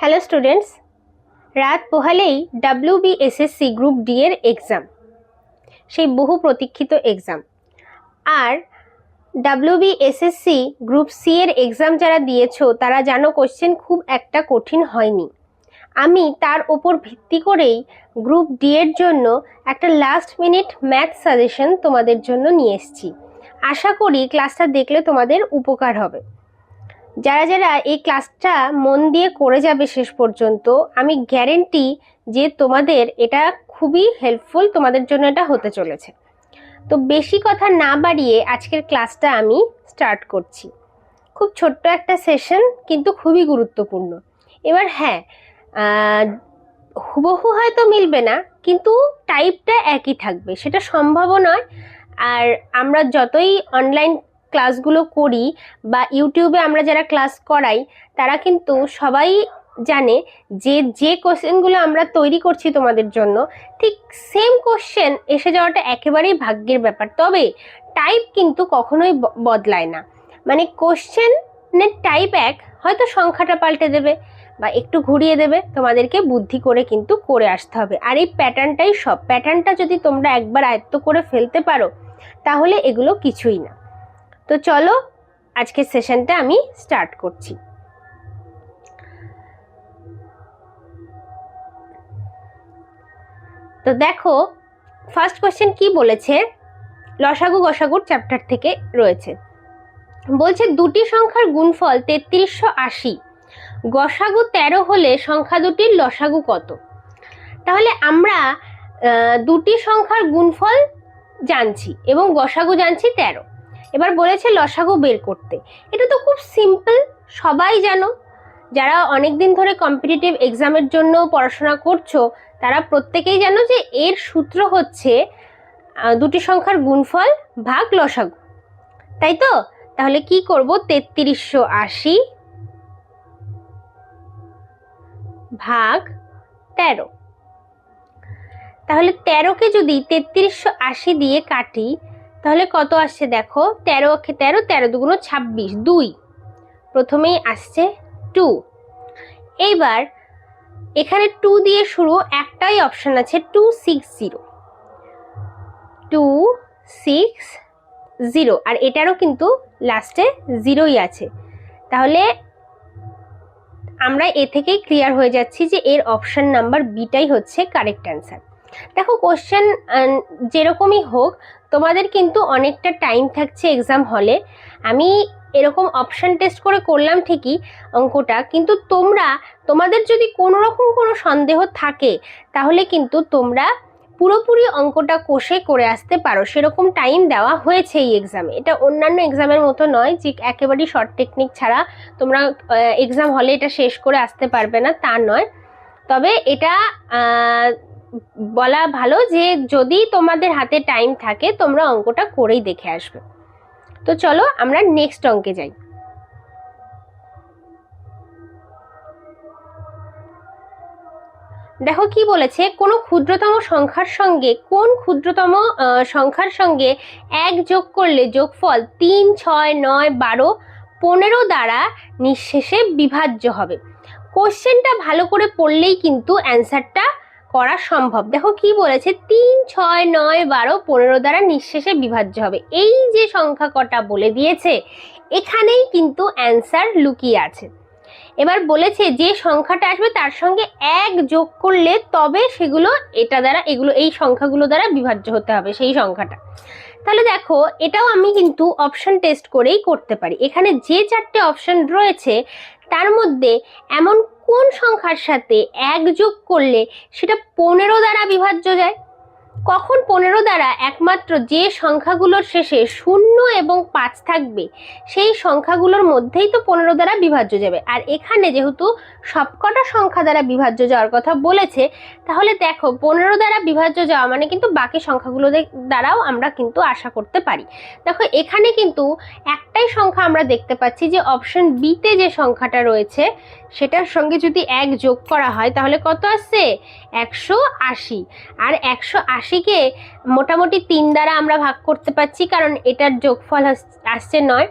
Hello students, রাত পোহালেই WBSSC group D এর exam, সেই বহু প্রতীক্ষিত এক্সাম। আর WBSSC গ্রুপ সি এর এক্সাম যারা দিয়েছো তারা জানো কোশ্চেন খুব একটা কঠিন হয়নি। আমি তার ওপর ভিত্তি করেই গ্রুপ ডি এর জন্য একটা লাস্ট মিনিট ম্যাথ সাজেশন তোমাদের জন্য নিয়ে এসেছি। আশা করি ক্লাসটা দেখলে তোমাদের উপকার হবে। যারা যারা এই ক্লাসটা মন দিয়ে করে যাবে শেষ পর্যন্ত, আমি গ্যারেন্টি যে তোমাদের এটা খুবই হেল্পফুল, তোমাদের জন্য এটা হতে চলেছে। তো বেশি কথা না বাড়িয়ে আজকের ক্লাসটা আমি স্টার্ট করছি। খুব ছোট্ট একটা সেশন, কিন্তু খুবই গুরুত্বপূর্ণ। এবার হ্যাঁ, হুবহু হয়তো মিলবে না, কিন্তু টাইপটা একই থাকবে, সেটা সম্ভবও নয়। আর আমরা যতই অনলাইন ক্লাসগুলো করি বা ইউটিউবে আমরা যারা ক্লাস করাই, তারা কিন্তু সবাই জানে যে যে কোশ্চেনগুলো আমরা তৈরি করছি তোমাদের জন্য, ঠিক সেম কোশ্চেন এসে যাওয়াটা একেবারেই ভাগ্যের ব্যাপার। তবে টাইপ কিন্তু কখনোই বদলায় না। মানে কোশ্চেনের টাইপ এক, হয়তো সংখ্যাটা পাল্টে দেবে বা একটু ঘুরিয়ে দেবে, তোমাদেরকে বুদ্ধি করে কিন্তু করে আসতে হবে। আর এই প্যাটার্নটাই সব। প্যাটার্নটা যদি তোমরা একবার আয়ত্ত করে ফেলতে পারো তাহলে এগুলো কিছুই না। তো চলো আজকের সেশনটা আমি স্টার্ট করছি। তো দেখো ফার্স্ট কোশ্চেন কি বলেছে, লসাগু গসাগুর চ্যাপ্টার থেকে রয়েছে। বলছে দুটি সংখ্যার গুণফল 3380, গসাগু 13 হলে সংখ্যা দুটির লসাগু কত? তাহলে আমরা দুটি সংখ্যার গুণফল জানছি এবং গসাগু জানছি 13। এবার বলেছে লসাগু বের করতে। এটা তো খুব সিম্পল, সবাই জানো। যারা অনেকদিন ধরে কম্পিটিটিভ এক্সামের জন্য পড়াশোনা করছো তারা প্রত্যেকেই জানো যে এর সূত্র হচ্ছে দুটি সংখ্যার গুণফল ভাগ লসাগু, তাই তো? তাহলে কি করব, 3380 ভাগ 13। তাহলে 13কে যদি 3380 দিয়ে কাটি তাহলে কত আসছে দেখো, 13 অক্ষে 13, 13 দুগুণ 26, 2 প্রথমেই আসছে 2। এইবার এখানে 2 দিয়ে শুরু, একটাই অপশন আছে 260, 260, আর এটারও কিন্তু লাস্টে 0ই আছে। তাহলে আমরা এ থেকেই ক্লিয়ার হয়ে যাচ্ছি যে এর অপশন নাম্বার বিটাই হচ্ছে কারেক্ট অ্যান্সার। দেখো কোশ্চেন যেরকমই হোক, তোমাদের কিন্তু অনেকটা টাইম থাকছে এক্সাম হলে। আমি এরকম অপশন টেস্ট করে করলাম ঠিকই অঙ্কটা, কিন্তু তোমাদের যদি কোনো রকম কোনো সন্দেহ থাকে তাহলে কিন্তু তোমরা পুরোপুরি অঙ্কটা কষে করে আসতে পারো, সেরকম টাইম দেওয়া হয়েছে এই এক্সামে। এটা অন্যান্য এক্সামের মতো নয় যে একেবারেই শর্ট টেকনিক ছাড়া তোমরা এক্সাম হলে এটা শেষ করে আসতে পারবে না, তা নয়। তবে এটা বলা ভালো যে যদি তোমাদের হাতে টাইম থাকে তোমরা অঙ্কটা করেই দেখে আসবে। তো চলো আমরা নেক্সট অঙ্কে যাই। দেখো কি বলেছে, কোন ক্ষুদ্রতম সংখ্যার সঙ্গে কোন ক্ষুদ্রতম সংখ্যার সঙ্গে 1 যোগ করলে যোগফল 3, 6, 9, 12, 15 দ্বারা নিঃশেষে বিভাজ্য হবে। কোশ্চেনটা ভালো করে পড়লেই কিন্তু অ্যান্সারটা করা সম্ভব। দেখো কি বলেছে, 3, 6, 9, 12, 15 দ্বারা নিঃশেষে বিভাজ্য হবে। এই যে সংখ্যা কটা বলে দিয়েছে, এখানেই কিন্তু অ্যান্সার লুকিয়ে আছে। এবার বলেছে যে সংখ্যাটা আসবে তার সঙ্গে 1 যোগ করলে তবে সেগুলো এই সংখ্যাগুলো দ্বারা বিভাজ্য হতে হবে সেই সংখ্যাটা। তাহলে দেখো এটাও আমি কিন্তু অপশন টেস্ট করেই করতে পারি। এখানে যে 4টে অপশন রয়েছে তার মধ্যে এমন কোন সংখ্যার সাথে 1 যোগ করলে সেটা 15 দ্বারা বিভাজ্য যায়? কখন 15 দ্বারা? একমাত্র যে সংখ্যাগুলোর শেষে 0 এবং 5 থাকবে সেই সংখ্যাগুলোর মধ্যেই তো 15 দ্বারা বিভাজ্য যাবে। আর এখানে যেহেতু সবকটা সংখ্যা দ্বারা বিভাজ্য যাওয়ার কথা বলেছে, তাহলে দেখো 15 দ্বারা বিভাজ্য যাওয়া মানে কিন্তু বাকি সংখ্যাগুলো দ্বারাও আমরা কিন্তু আশা করতে পারি। দেখো এখানে কিন্তু একটাই সংখ্যা আমরা দেখতে পাচ্ছি যে অপশন বিতে যে সংখ্যাটা রয়েছে সেটার সঙ্গে যদি 1 যোগ করা হয় তাহলে কত আসছে, 180। আর 180কে মোটামুটি 3 দ্বারা আমরা ভাগ করতে পারছি, কারণ এটার যোগফল আসছে 9।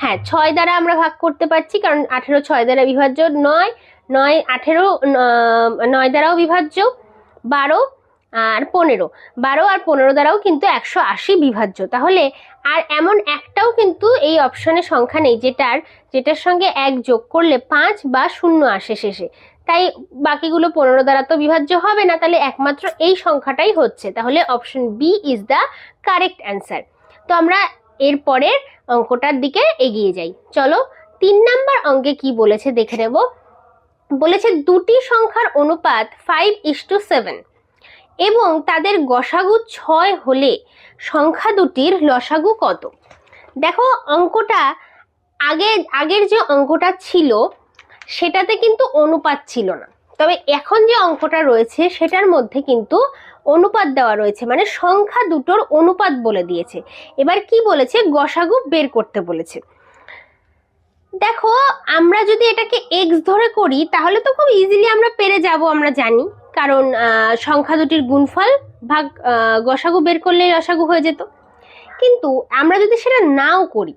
হ্যাঁ, 6 দ্বারা আমরা ভাগ করতে পারছি, কারণ 18 6 দ্বারা বিভাজ্য, 9 9 18 9 দ্বারাও বিভাজ্য, 12 আর 15, 12 আর 15 দ্বারাও কিন্তু 180 বিভাজ্য। তাহলে আর এমন একটাও কিন্তু এই অপশনে সংখ্যা নেই যেটার সঙ্গে 1 যোগ করলে 5 বা 0 আসে শেষে। তাই বাকিগুলো 15 দ্বারা তো বিভাজ্য হবে না, তাহলে একমাত্র এই সংখ্যাটাই হচ্ছে। তাহলে option B is the correct answer. তো আমরা এর পরের অঙ্কটার দিকে এগিয়ে যাই। চলো 3 নাম্বার অঙ্কে কি বলেছে দেখে নেব। বলেছে দুটি সংখ্যার অনুপাত 5:7 এবং তাদের গসাগু 6 হলে সংখ্যা দুটির লসাগু কত? দেখো অঙ্কটা আগের যে অঙ্কটা ছিল সেটাতে কিন্তু অনুপাত ছিল না, তবে এখন যে অঙ্কটা রয়েছে সেটার মধ্যে কিন্তু অনুপাত দেওয়া রয়েছে, মানে সংখ্যা দুটোর অনুপাত বলে দিয়েছে। এবার কি বলেছে? গসাগু বের করতে বলেছে। দেখো আমরা যদি এটাকে এক্স ধরে করি তাহলে তো খুব ইজিলি আমরা পেরে যাব, আমরা জানি, কারণ সংখ্যা দুটির গুণফল ভাগ গসাগু বের করলে লসাগু হয়ে যেত। কিন্তু আমরা যদি সেটা নাও করি,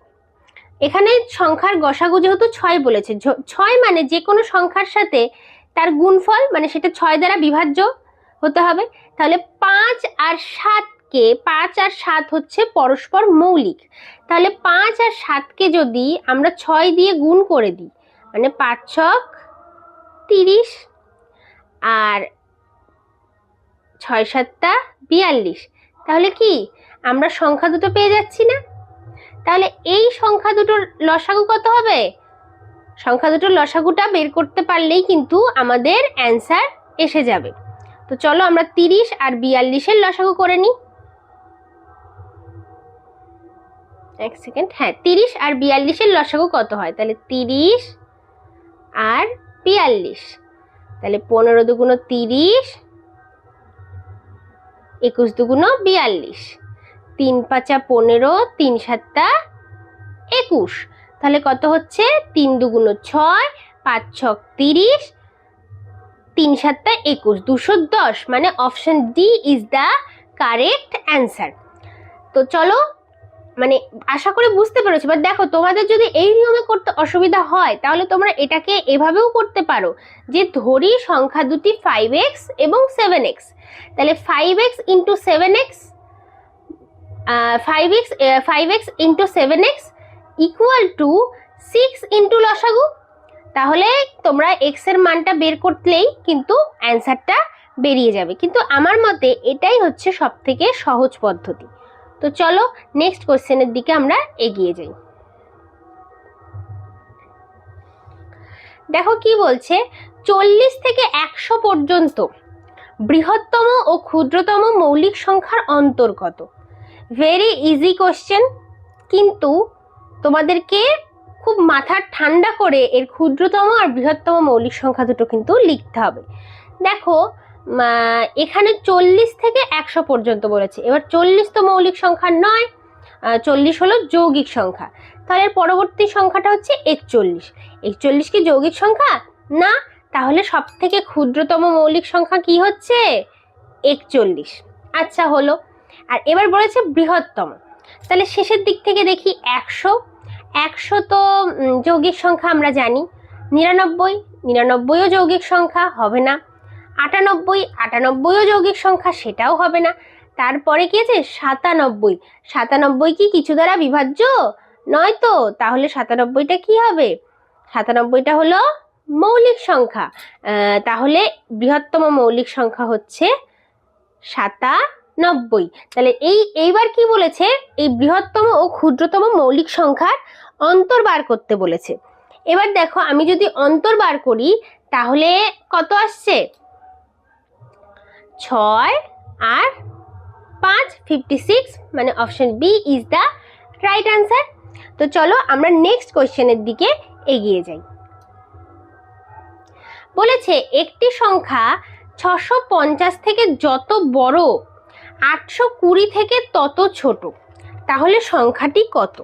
এখানে সংখ্যার গসাগু যেহেতু 6 বলেছে, 6 মানে যে কোনো সংখ্যার সাথে তার গুণফল মানে সেটা 6 দ্বারা বিভাজ্য হতে হবে। তাহলে 5 আর 7 হচ্ছে পরস্পর মৌলিক। তাহলে 5 আর 7কে যদি আমরা 6 দিয়ে গুণ করে দিই, মানে 5 ছক 30 আর 6 7 42, তাহলে কি আমরা সংখ্যা দুটো পেয়ে যাচ্ছি না? তাহলে এই সংখ্যা দুটোর লসাগু কত হবে? সংখ্যা দুটোর লসাগুটা বের করতে পারলেই কিন্তু আমাদের অ্যান্সার এসে যাবে। তো চলো আমরা 30 আর 42-এর লসাগু করে নিই। এক সেকেন্ড, হ্যাঁ 30 আর 42-এর লসাগু কত হয়? তাহলে 30 আর 42, তাহলে 15 দুগুণ 30, 21 দুগুণ 42, 3 5 15, 3 7 21, তাহলে কত হচ্ছে? 3 দুগুণ 6, 5 ছক 30, 3 7 21, 210, মানে option D is the correct answer. তো চলো, মানে আশা করি বুঝতে পেরেছো। বাট দেখো তোমাদের যদি এই নিয়মে করতে অসুবিধা হয় তাহলে তোমরা এটাকে এভাবেও করতে পারো, যে ধরি সংখ্যা দুটি 5x এবং 7x, তাহলে 5x into 7x 5x into 7x equal to 6 into লসাগু। তাহলে তোমরা x এর মানটা বের করলেই কিন্তু অ্যান্সারটা বেরিয়ে যাবে। কিন্তু আমার মতে এটাই হচ্ছে সব থেকে সহজ পদ্ধতি। তো চলো নেক্সট কোশ্চেনের দিকে আমরা এগিয়ে যাই। দেখো কি বলছে, 40 থেকে 100 পর্যন্ত বৃহত্তম ও ক্ষুদ্রতম মৌলিক সংখ্যার অন্তর কত? ভেরি ইজি কোশ্চেন, কিন্তু তোমাদেরকে খুব মাথা ঠান্ডা করে এর ক্ষুদ্রতম আর বৃহত্তম মৌলিক সংখ্যা দুটো কিন্তু লিখতে হবে। দেখো এখানে 40 থেকে 100 পর্যন্ত বলেছে। এবার 40 তো মৌলিক সংখ্যা নয়, 40 হলো যৌগিক সংখ্যা। তাহলে পরবর্তী সংখ্যাটা হচ্ছে 41। 41 কি যৌগিক সংখ্যা? না। তাহলে সব থেকে ক্ষুদ্রতম মৌলিক সংখ্যা কি হচ্ছে? 41। আচ্ছা হলো। আর এবার বলেছে বৃহত্তম, তাহলে শেষের দিক থেকে দেখি 100। 100 তো যৌগিক সংখ্যা আমরা জানি। 99, 99ও যৌগিক সংখ্যা, হবে না। 98, 98ও যৌগিক সংখ্যা, সেটাও হবে না। তারপরে কি আছে? 97, 97 কি কিছু দ্বারা বিভাজ্য নয় তো? তাহলে 97টা কি হবে? 97টা হলো মৌলিক সংখ্যা। তাহলে বৃহত্তম মৌলিক সংখ্যা হচ্ছে 97। তাহলে এইবার কি বলেছে? এই বৃহত্তম ও ক্ষুদ্রতম মৌলিক সংখ্যার অন্তর বার করতে বলেছে। এবার দেখো আমি যদি অন্তর বার করি তাহলে কত আসছে? 6 আর 5 56, মানে option B is the right answer. তো চলো আমরা নেক্সট কোশ্চেনের দিকে এগিয়ে যাই। বলেছে একটি সংখ্যা 650 থেকে যত বড় 820 থেকে তত ছোট, তাহলে সংখ্যাটি কত?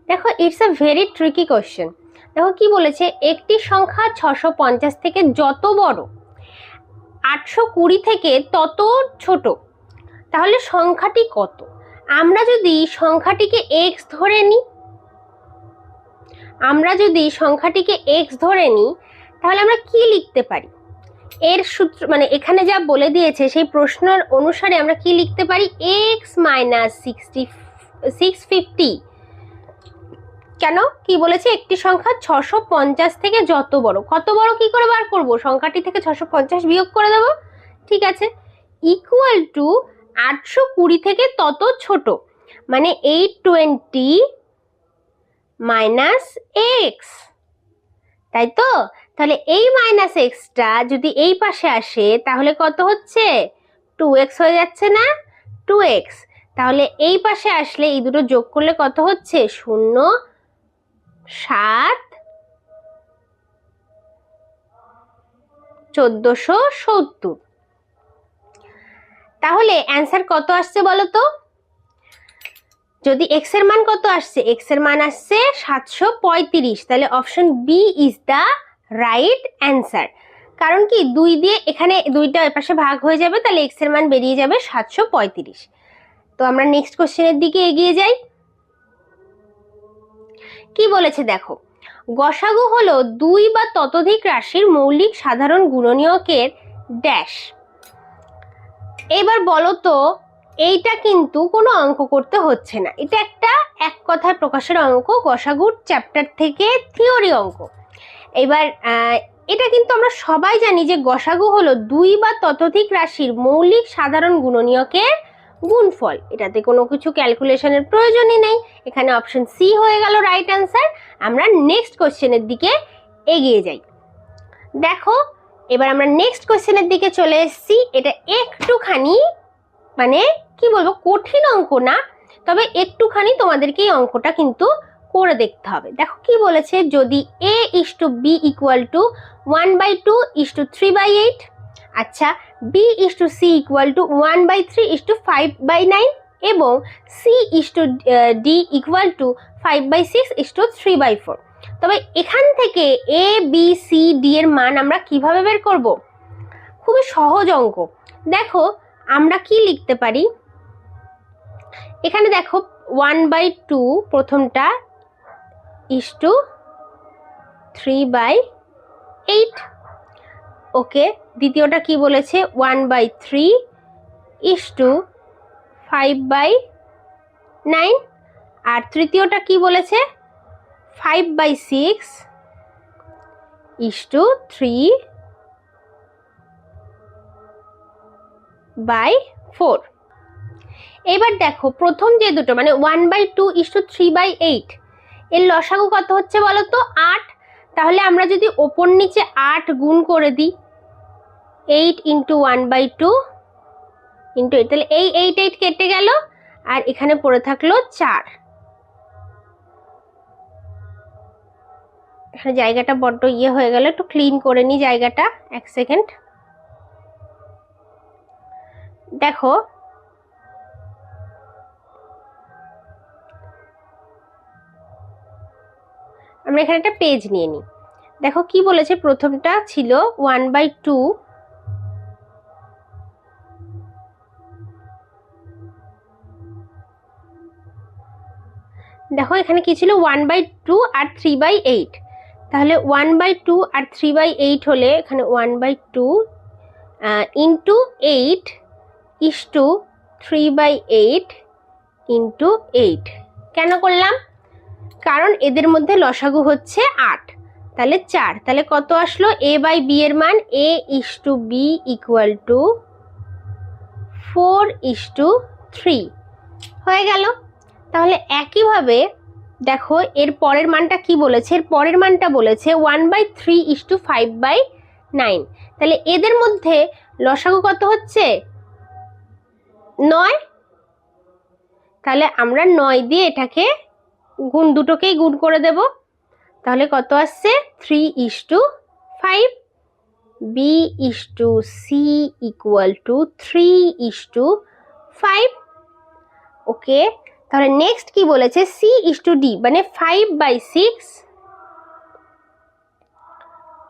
দেখো it's a very tricky question. দেখো কি বলেছে, একটি সংখ্যা 650 থেকে যত বড় 820 থেকে তত ছোট, তাহলে সংখ্যাটি কত? আমরা যদি সংখ্যাটিকে x ধরে নিই, তাহলে আমরা কি লিখতে পারি? এর সূত্র মানে এখানে যা বলে দিয়েছে সেই প্রশ্নের অনুসারে আমরা কি লিখতে পারি? x minus 650। কেন কি বলেছে? একটি সংখ্যা 650 থেকে যত বড়, কত বড় কি করে বার করব? সংখ্যাটি থেকে 650 বিয়োগ করে দেব। ঠিক আছে, ইকুয়াল টু 820 থেকে তত ছোট, মানে 820 মাইনাস এক্স, তাই তো? তাহলে এই মাইনাস এক্সটা যদি এই পাশে আসে তাহলে কত হচ্ছে? 2x হয়ে যাচ্ছে না? 2x। তাহলে এই পাশে আসলে এই দুটো যোগ করলে কত হচ্ছে? 0 7 1470। তাহলে অ্যান্সার কত আসছে বলো তো? যদি x এর মান কত আসছে? x এর মান আসছে 735, তাহলে option B is the right answer. কারণ কি 2 দিয়ে এখানে 2টা এর পাশে ভাগ হয়ে যাবে, তাহলে x এর মান বেরিয়ে যাবে 735। তো আমরা নেক্সট কোশ্চেনের দিকে এগিয়ে যাই। কি বলেছে দেখো, গসাগু হলো 2 বা ততোধিক রাশির মৌলিক সাধারণ গুণনীয়কের ড্যাশ। এবার বলো তো, এইটা কিন্তু কোনো অঙ্ক করতে হচ্ছে না, এটা একটা এক কথায় প্রকাশের অঙ্ক, গসাগুর চ্যাপ্টার থেকে থিওরি অঙ্ক। এবার এটা কিন্তু আমরা সবাই জানি যে গসাগু হলো 2 বা ততোধিক রাশির মৌলিক সাধারণ গুণনীয়কের গুণফল। এটাতে কোনো কিছু ক্যালকুলেশনের প্রয়োজনই নেই, এখানে অপশন সি হয়ে গেল রাইট অ্যান্সার। আমরা নেক্সট কোশ্চেনের দিকে এগিয়ে যাই। দেখো, এবার আমরা নেক্সট কোশ্চেনের দিকে চলে এসেছি। এটা একটুখানি মানে কি বলবো, কঠিন অঙ্ক না, তবে একটুখানি তোমাদেরকে এই অঙ্কটা কিন্তু করে দেখতে হবে। দেখো কি বলেছে, যদি a is to b equal to 1/2 is to 3/8, আচ্ছা b is to c equal to 1/3 is to 5/9 এবং c is to d equal to 5/6 is to 3/4। তবে এখান থেকে a b c d এর মান আমরা কিভাবে বের করব? খুবই সহজ অঙ্ক। দেখো আমরা কি লিখতে পারি, এখানে দেখো 1/2 প্রথমটা is to 3/8, ওকে। দ্বিতীয়টা কি বলেছে? 1/3 is to 5/9। আর তৃতীয়টা কি বলেছে? 5/6 is to 3/4। এবার দেখো প্রথম যে দুটো মানে 1/2 is to 3/8, এর লসাগু কত হচ্ছে বলো তো? 8। তাহলে আমরা যদি ওপর নিচে 8 গুণ করে দিই, 8 into 1/2 into 8, তাহলে এই 8 কেটে গেল আর এখানে পড়ে থাকলো 4। এখানে জায়গাটা বড্ড ইয়ে হয়ে গেল, একটু ক্লিন করে নি জায়গাটা, 1 সেকেন্ড। দেখো আমরা এখানে একটা পেজ নিয়ে নিই। দেখো কি বলেছে, প্রথমটা ছিল 1/2 দেখো এখানে কি ছিল? 1/2 আর 3/8। তাহলে 1/2 আর 3/8 হলে এখানে 1/2 ইন্টু 8 is to 3/8 ইন্টু 8। কেন করলাম? কারণ এদের মধ্যে লসাগু হচ্ছে 8, তাহলে 4। তাহলে কত আসলো? a বাই b এর মান a is to b equal to 4 is to 3 হয়ে গেল। তাহলে একইভাবে দেখো এর পরের মানটা কি বলেছে? এর পরের মানটা বলেছে 1/3 is to 5/9। তাহলে এদের মধ্যে লসাগু কত হচ্ছে? 9। তাহলে আমরা 9 দিয়ে এটাকে দুটোকেই গুণ করে দেব। তাহলে কত আসছে? 3 is to 5, b is to c equal to 3 is to 5, ওকে। তাহলে নেক্সট কি বলেছে? c is to d মানে 5/6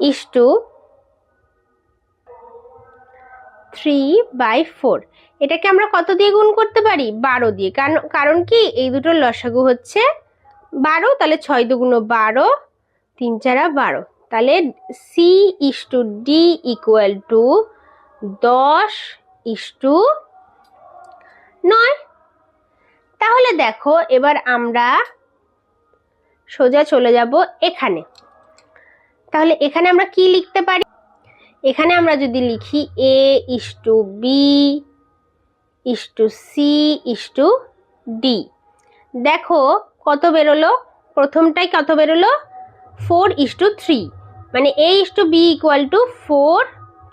is to 3/4। এটাকে আমরা কত দিয়ে গুণ করতে পারি? 12 দিয়ে। কারণ কি এই দুটোর লসাগু হচ্ছে 12, তাহলে 6 দুগুণ 12, 3 4 12। তাহলে C/D ইকুয়াল টু 10/9। তাহলে দেখো এবার আমরা সোজা চলে যাব এখানে। তাহলে এখানে আমরা কি লিখতে পারি? এখানে আমরা যদি লিখি A/B/C/D, দেখো কত বেরোলো? প্রথমটাই কত বেরোলো? 4/3, মানে A/B ইকুয়াল টু 4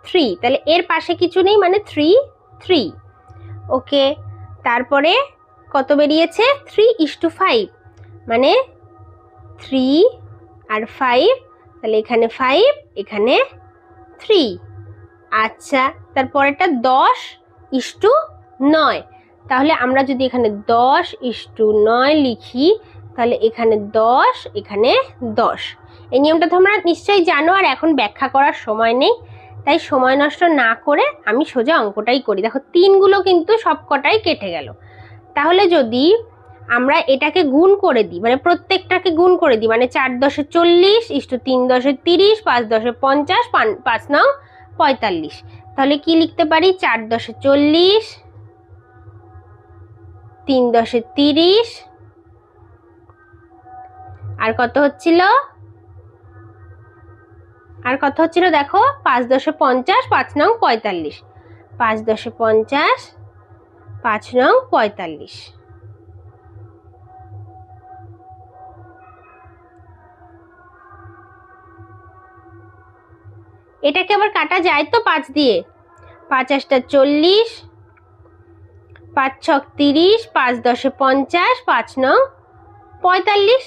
3। তাহলে এর পাশে কিছু নেই, মানে 3 ওকে। তারপরে কত বেরিয়েছে? 3/5, মানে 3 আর 5, তাহলে এখানে 5, এখানে 3। আচ্ছা, তারপরেটা 10/9। তাহলে আমরা যদি এখানে 10/9 লিখি, তাহলে এখানে 10, এখানে 10। এই নিয়মটা তোমরা নিশ্চয়ই জানো, আর এখন ব্যাখ্যা করার সময় নেই, তাই সময় নষ্ট না করে আমি সোজা অঙ্কটাই করি। দেখো 3গুলো কিন্তু সবকটাই কেটে গেল। তাহলে যদি আমরা এটাকে গুণ করে দিই, মানে প্রত্যেকটাকে গুণ করে দিই, মানে 4 10 40, 3 10 30, 5 10 50, 5 9 45। তাহলে কি লিখতে পারি? 4 10 40, 3 10 30, আর কত হচ্ছিল? দেখো 5 10 50, 5 9 45, 5 10 50, 5 9 45। এটাকে আবার কাটা যায় তো 5 দিয়ে। 5 8 40, 5 6 30, 5 10 50, 5 9 45।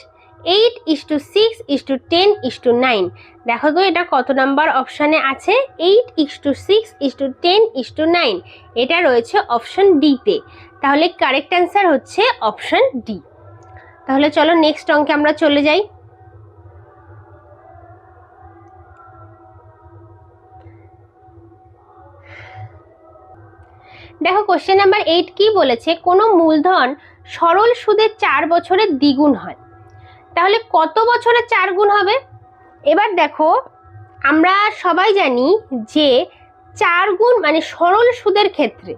8/6/10/9। দেখো তো এটা কত নাম্বার অপশানে আছে? 8/6/10/9, এটা রয়েছে অপশন ডিতে। তাহলে কারেক্ট অ্যান্সার হচ্ছে অপশন ডি। তাহলে চলো নেক্সট অঙ্কে আমরা চলে যাই। দেখো কোশ্চেন নাম্বার 8 কি বলেছে? কোনো মূলধন সরল সুদে 4 বছরের দ্বিগুণ হয়, তাহলে কত বছরে 4 গুণ হবে? এবার দেখো আমরা সবাই জানি যে 4 গুণ মানে সরল সুদের ক্ষেত্রে,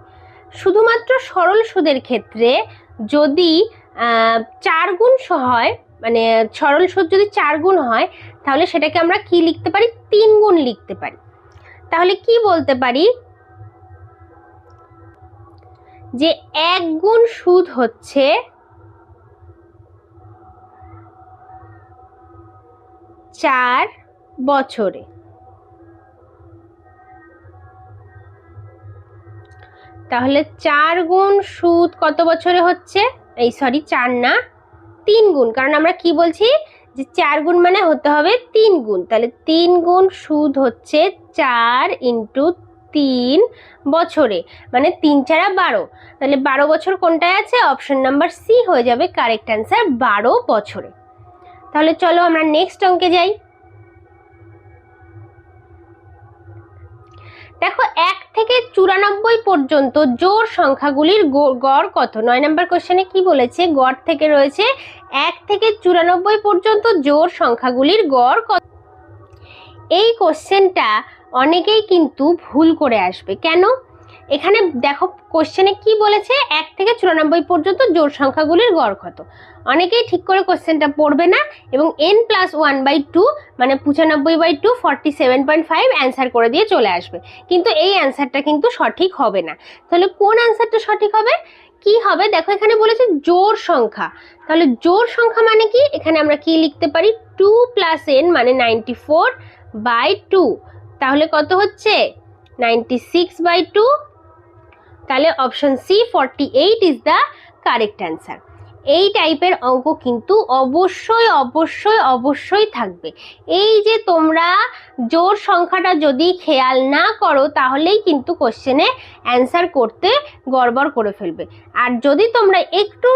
শুধুমাত্র সরল সুদের ক্ষেত্রে যদি 4 গুণ হয়, মানে সরল সুদ যদি 4 গুণ হয়, তাহলে সেটাকে আমরা কি লিখতে পারি? 3 গুণ লিখতে পারি। তাহলে কি বলতে পারি? যে 1 গুণ সুদ হচ্ছে 4 বছরে। তাহলে 4 গুণ সুদ কত বছরে হচ্ছে? 4 না, 3 গুণ, কারণ আমরা কি বলছি যে 4 গুণ মানে হতে হবে 3 গুণ। তাহলে 3 গুণ সুদ হচ্ছে 4 × 3 বছরে, মানে 3 4 12। তাহলে 12 বছর কোনটায় আছে? অপশন নাম্বার সি হয়ে যাবে কারেক্ট অ্যান্সার, 12 বছরে। তাহলে চলো আমরা নেক্সট অঙ্কে যাই। দেখো 1 থেকে 94 পর্যন্ত জোড় সংখ্যাগুলির গড় কত? 9 নম্বর কোশ্চেনে কি বলেছে? গড় থেকে রয়েছে 1 থেকে 94 পর্যন্ত জোড় সংখ্যাগুলির গড় কত। এই কোশ্চেনটা অনেকেই কিন্তু ভুল করে আসবে। কেন? এখানে দেখো কোশ্চেনে কি বলেছে? 1 থেকে 94 পর্যন্ত জোড় সংখ্যাগুলির গড় কত। অনেকেই ঠিক করে কোশ্চেনটা পড়বে না এবং n+1/2 মানে 95/2 47.5 অ্যান্সার করে দিয়ে চলে আসবে, কিন্তু এই অ্যান্সারটা কিন্তু সঠিক হবে না। তাহলে কোন অ্যান্সারটা সঠিক হবে? কি হবে? দেখো এখানে বলেছে জোড় সংখ্যা। তাহলে জোড় সংখ্যা মানে কি? এখানে আমরা কি লিখতে পারি? 2 + n মানে 94/2। তাহলে কত হচ্ছে? 96/2। তাহলে option C 48 is the correct answer. এই টাইপের অঙ্ক কিন্তু অবশ্যই অবশ্যই অবশ্যই থাকবে। এই যে তোমরা জোড় সংখ্যাটা যদি খেয়াল না করো, তাহলেই কিন্তু কোশ্চেনে অ্যান্সার করতে গড়বড় করে ফেলবে। আর যদি তোমরা একটু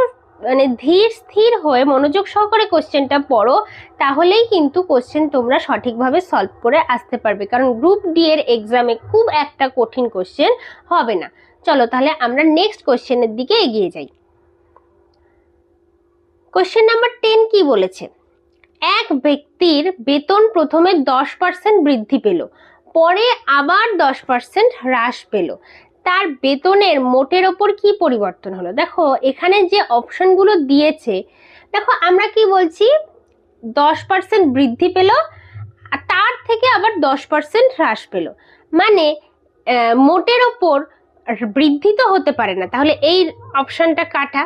মানে ধীর স্থির হয়ে মনোযোগ সহকারে কোশ্চেনটা পড়ো, তাহলেই কিন্তু কোশ্চেন তোমরা সঠিকভাবে সলভ করে আসতে পারবে, কারণ গ্রুপ ডি এর এক্সামে খুব একটা কঠিন কোশ্চেন হবে না। চলো তাহলে আমরা নেক্সট কোশ্চেনের দিকে এগিয়ে যাই। কোশ্চেন নাম্বার 10 কি বলেছে? এক ব্যক্তির বেতন প্রথমে 10% বৃদ্ধি পেল, পরে আবার 10% হ্রাস পেল, তার বেতনের মোটের ওপর কি পরিবর্তন হলো? দেখো এখানে যে অপশনগুলো দিয়েছে, দেখো আমরা কি বলছি, 10% বৃদ্ধি পেল আর তার থেকে আবার 10% হ্রাস পেল, মানে মোটের ওপর বৃদ্ধি তো হতে পারে না, তাহলে এই অপশনটা কাটা।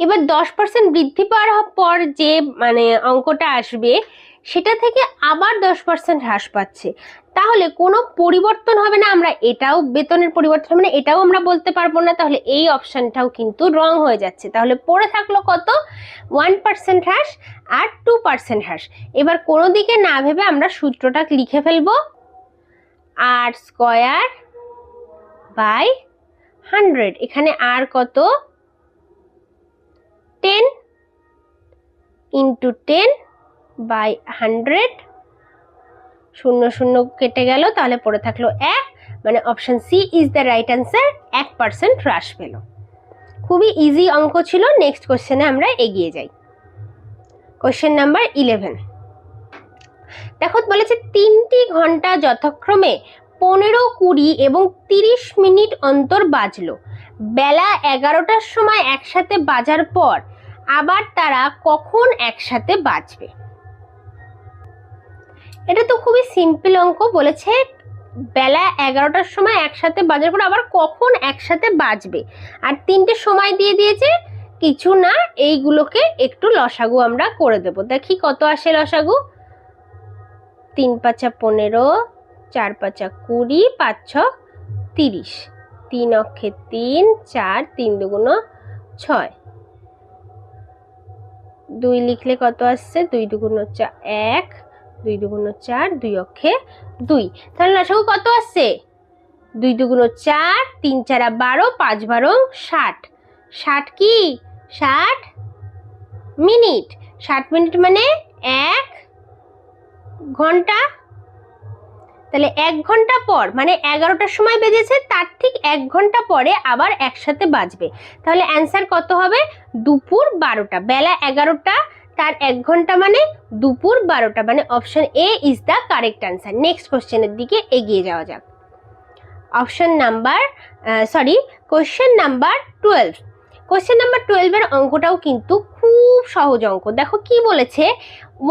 এবার 10% বৃদ্ধি পাওয়ার পর যে মানে অঙ্কটা আসবে সেটা থেকে আবার 10% হ্রাস পাচ্ছে, তাহলে কোনো পরিবর্তন হবে না, আমরা এটাও বেতনের পরিবর্তন হবে না এটাও আমরা বলতে পারবো না, তাহলে এই অপশনটাও কিন্তু রং হয়ে যাচ্ছে। তাহলে পড়ে থাকলো কত? 1% হ্রাস আর 2% হ্রাস। এবার কোনো দিকে না ভেবে আমরা সূত্রটা লিখে ফেলবো, আর স্কয়ার বাই 100। এখানে আর কত? 10 ইন্টু 10 বাই 100, 0 0 কেটে গেল, তাহলে পড়ে থাকলো 1, মানে option C is the right answer. 1% হ্রাস পেল। খুবই ইজি অঙ্ক ছিল। নেক্সট কোশ্চেনে আমরা এগিয়ে যাই। কোশ্চেন নাম্বার 11 দেখো বলেছে 3টি ঘন্টা যথাক্রমে 15, 20 এবং 30 মিনিট অন্তর বাজলো। বেলা 11টার সময় একসাথে বাজার পর আবার তারা কখন একসাথে বাজবে? এটা তো খুবই সিম্পল অঙ্ক। বলেছে বেলা 11টার সময় একসাথে বাজার পর আবার কখন একসাথে বাজবে, আর 3টে সময় দিয়ে দিয়েছে, কিছু না, এইগুলোকে একটু লসাগু আমরা করে দেব। দেখি কত আসে লসাগু। 3 5 15, 4 5 20, 5 6 30, 3 অক্ষে 3, 4, 3 দুগুণ 6, 2 লিখলে কত আসছে? 2 দুগুণ 1, 2 দুগুণ 4, 2 অক্ষে 2, তাহলে লসাগু কত আসছে? 2 দুগুণ 4, 3 4 12, 5 12 60। 60 কি? 60 মিনিট। 60 মিনিট মানে 1 ঘন্টা। তাহলে 1 ঘন্টা পর, মানে 11টার সময় বেজেছে, তার ঠিক 1 ঘন্টা পরে আবার একসাথে বাজবে। তাহলে অ্যান্সার কত হবে? দুপুর 12টা। বেলা 11টা, তার 1 ঘন্টা মানে দুপুর 12টা, মানে option A is the correct answer. Next কোশ্চেনের দিকে এগিয়ে যাওয়া যাক। Question number 12। কোশ্চেন নাম্বার 12 এর অঙ্কটাও কিন্তু খুব সহজ অঙ্ক। দেখো কি বলেছে,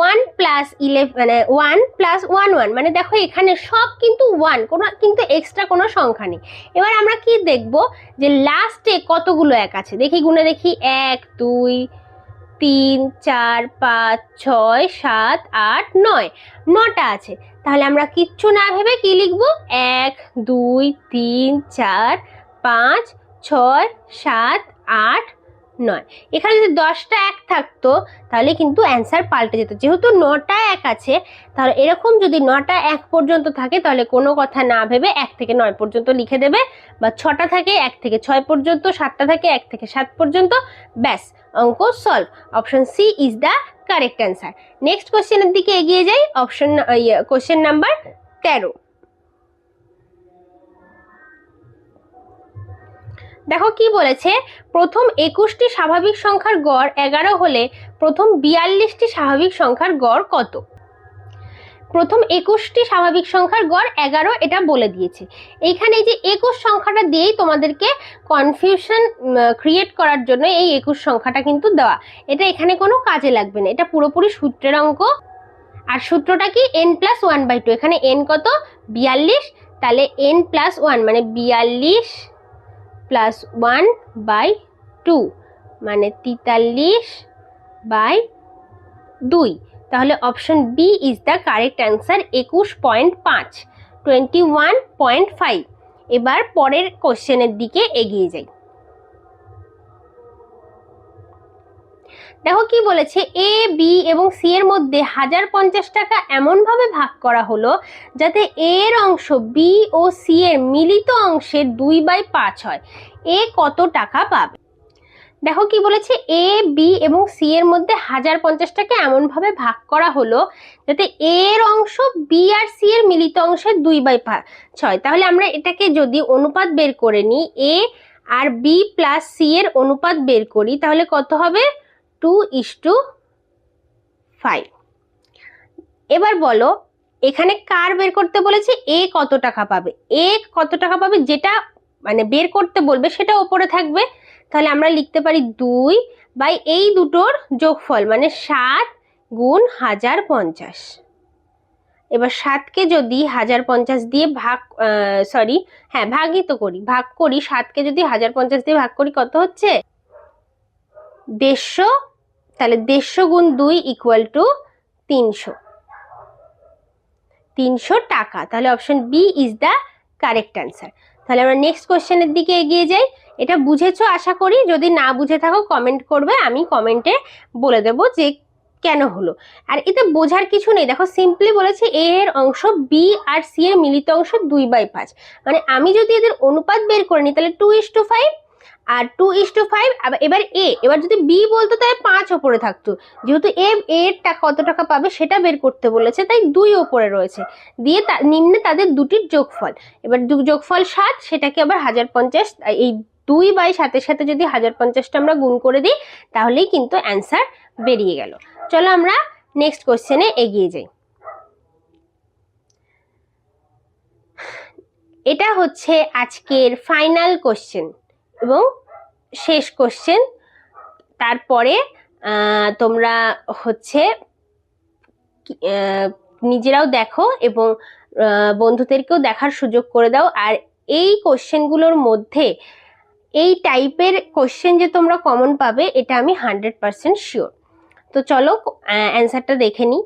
1 + 11 মানে 1 + 1 1, মানে দেখো এখানে সব কিন্তু 1, কোনো কিন্তু এক্সট্রা কোনো সংখ্যা নেই। এবার আমরা কি দেখব, যে লাস্টে কতগুলো এক আছে, দেখি গুণে দেখি। 1 2 3 4 5 6 7 8 9, 9টা আছে। তাহলে আমরা কিচ্ছু না ভেবে কি লিখব? 1 2 3 4 5 6 7 8 9। এখানে যদি 10টা এক থাকতো তাহলে কিন্তু অ্যান্সার পাল্টে যেত। যেহেতু 9টা এক আছে, তাহলে এরকম যদি 9টা এক পর্যন্ত থাকে তাহলে কোনো কথা না ভেবে 1 থেকে 9 পর্যন্ত লিখে দেবে, বা 6টা থাকে 1 থেকে 6 পর্যন্ত, 7টা থাকে 1 থেকে 7 পর্যন্ত, ব্যাস অঙ্ক solve. Option C is the correct answer. Next কোশ্চেনের দিকে এগিয়ে যাই। Question number 13। দেখো কি বলেছে, প্রথম 21টি স্বাভাবিক সংখ্যার গড় 11 হলে প্রথম 42টি স্বাভাবিক সংখ্যার গড় কত? প্রথম 21টি স্বাভাবিক সংখ্যার গড় 11 এটা বলে দিয়েছে। এইখানে এই যে 21 সংখ্যাটা দিয়েই তোমাদেরকে কনফিউশন ক্রিয়েট করার জন্য এই 21 সংখ্যাটা কিন্তু দেওয়া, এটা এখানে কোনো কাজে লাগবে না, এটা পুরোপুরি সূত্রের অঙ্ক। আর সূত্রটা কি? n + 1/2। এখানে n কত? 42, তাহলে n + 1 মানে 42 + 1/2 মানে 43/2। তাহলে option B is the correct answer. 21.5, 21.5। এবার পরের কোশ্চেনের দিকে এগিয়ে যাই। দেখো কি বলেছে, এ বি এবং সি এর মধ্যে 1050 টাকা এমনভাবে ভাগ করা হলো যাতে এ এর অংশ বি ও সি এর মিলিত অংশের 2/5 হয়। এ কত টাকা পাবে? দেখো কি বলেছে, এ বি এবং সি এর মধ্যে 1050টাকে এমন ভাবে ভাগ করা হলো যাতে এ এর অংশ বি আর সি এর মিলিত অংশের 2/6। তাহলে আমরা এটাকে যদি অনুপাত বের করে নিই, এ আর বি প্লাস সি এর অনুপাত বের করি, তাহলে কত হবে? 2:5। এবার বলো এখানে কার বের করতে বলেছে? এ কত টাকা পাবে? এ কত টাকা পাবে যেটা মানে বের করতে বলবে সেটা ওপরে থাকবে। তাহলে আমরা লিখতে পারি 2 বাই এই দুটোর যোগফল মানে 7 গুণ 1050। এবার 7কে যদি 1050 দিয়ে ভাগ ভাগই তো করি, ভাগ করি 7কে যদি 1050 দিয়ে ভাগ করি কত হচ্ছে? 150। তাহলে 150 গুণ 2 ইকুয়াল টু 300 টাকা। তাহলে option B is the correct answer. তাহলে আমরা নেক্সট কোশ্চেনের দিকে এগিয়ে যাই। এটা বুঝেছো আশা করি, যদি না বুঝে থাকো কমেন্ট করবে, আমি কমেন্টে বলে দেবো যে কেন হলো। আর এতে বোঝার কিছু নেই, দেখো সিম্পলি বলেছে এ এর অংশ বি আর সি এর মিলিত অংশ 2/5। মানে আমি যদি এদের অনুপাত বের করে নিই তাহলে 2:5 আর 2:5। এবার এবার যদি বি বলতো তাহলে 5 ওপরে থাকতো, যেহেতু এর কত টাকা পাবে সেটা বের করতে বলেছে তাই 2 ওপরে রয়েছে, দিয়ে নিম্নে তাদের দুটির যোগফল। এবার যোগফল 7, সেটাকে আবার 1050, এই 2/7 সাথে যদি 1050টা আমরা গুণ করে দিই তাহলেই কিন্তু অ্যান্সার বেরিয়ে গেল। চলো আমরা নেক্সট কোশ্চেনে এগিয়ে যাই। এটা হচ্ছে আজকের ফাইনাল কোশ্চেন এবং শেষ কোশ্চেন। তারপরে তোমরা হচ্ছে নিজেরাও দেখো এবং বন্ধুদেরকেও দেখার সুযোগ করে দাও। আর এই কোশ্চেনগুলোর মধ্যে এই টাইপের কোশ্চেন যে তোমরা কমন পাবে এটা আমি 100% শিওর। তো চলো অ্যান্সারটা দেখে নিই।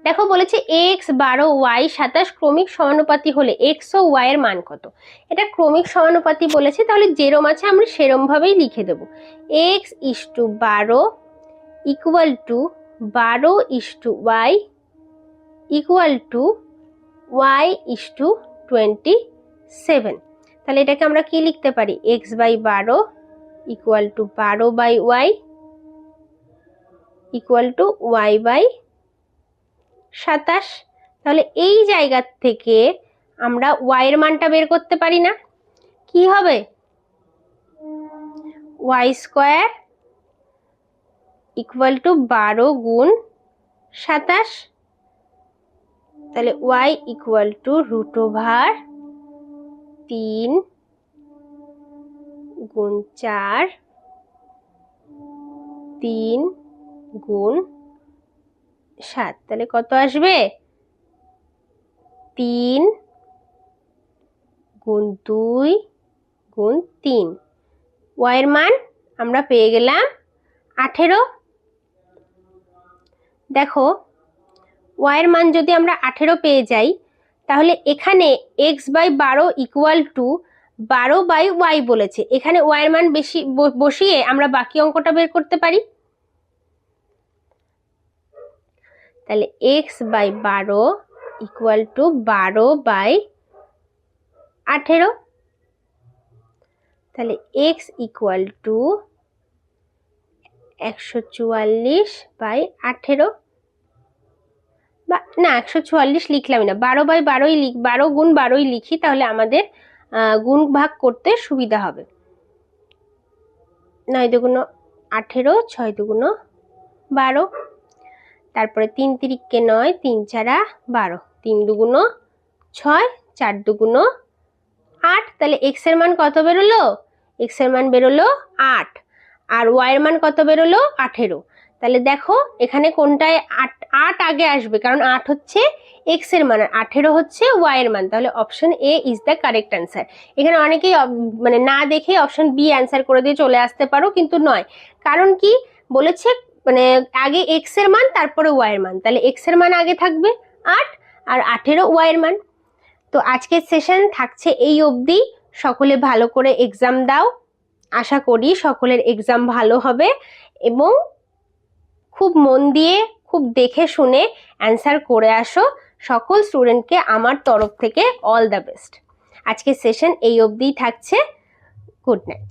দেখো বলেছে x 12 y 27 ক্রমিক সমানুপাতি হলে x ও y এর মান কত? এটা ক্রমিক সমানুপাতি বলেছে, তাহলে যেরম আছে আমরা সেরম ভাবেই লিখে দেব। x = 12 equal to 12 y equal to y = 27। তাহলে এটাকে আমরা কি লিখতে পারি? x/12 equal to 12/y equal to y/27। তাহলে এই জায়গা থেকে আমরা y এর মানটা বের করতে পারি না? কি হবে? y² ইকুয়াল টু 12 গুণ 27। তাহলে y ইকুয়াল টু √3 গুণ 4 3 গুণ 7। তাহলে কত আসবে? 3 গুণ 2 গুণ 3। y এর মান আমরা পেয়ে গেলাম 18। দেখো y এর মান যদি আমরা 18 পেয়ে যাই তাহলে এখানে x/12 ইকুয়াল টু 12/y বলেছে, এখানে y এর মান বেশি বসিয়ে আমরা বাকি অঙ্কটা বের করতে পারি। তাহলে x/12 ইকুয়াল টু 12/18। তাহলে x ইকুয়াল টু 144/18 বা না 144 লিখলাম না, 12 গুণ 12ই লিখি, তাহলে আমাদের গুণ ভাগ করতে সুবিধা হবে। 9 দুগুণ 18, 6 দুগুণ 12, তারপরে 3 তিরিককে 9, 3 চারা 12, 3 দুগুণ 6, 4 দুগুণ 8। তাহলে x এর মান কত বেরোলো? x এর মান বেরোলো 8 আর y এর মান কত বেরোলো? 18। তাহলে দেখো এখানে কোনটায় 8 আগে আসবে, কারণ 8 হচ্ছে x এর মান আর 18 হচ্ছে y এর মান। তাহলে option A is the correct answer. এখানে অনেকেই মানে না দেখে অপশন বি অ্যান্সার করে দিয়ে চলে আসতে পারো, কিন্তু নয়। কারণ কি বলেছে, মানে আগে x এর মান তারপরে y এর মান, তাহলে x এর মান আগে থাকবে 8 আর 18 y এর মান। তো আজকের সেশন থাকছে এই অবধি। সকলে ভালো করে এক্সাম দাও, আশা করি সকলের এক্সাম ভালো হবে এবং খুব মন দিয়ে খুব দেখে শুনে অ্যান্সার করে আসো। সকল স্টুডেন্টকে আমার তরফ থেকে অল দ্য বেস্ট। আজকের সেশন এই অবধিই থাকছে। Good night.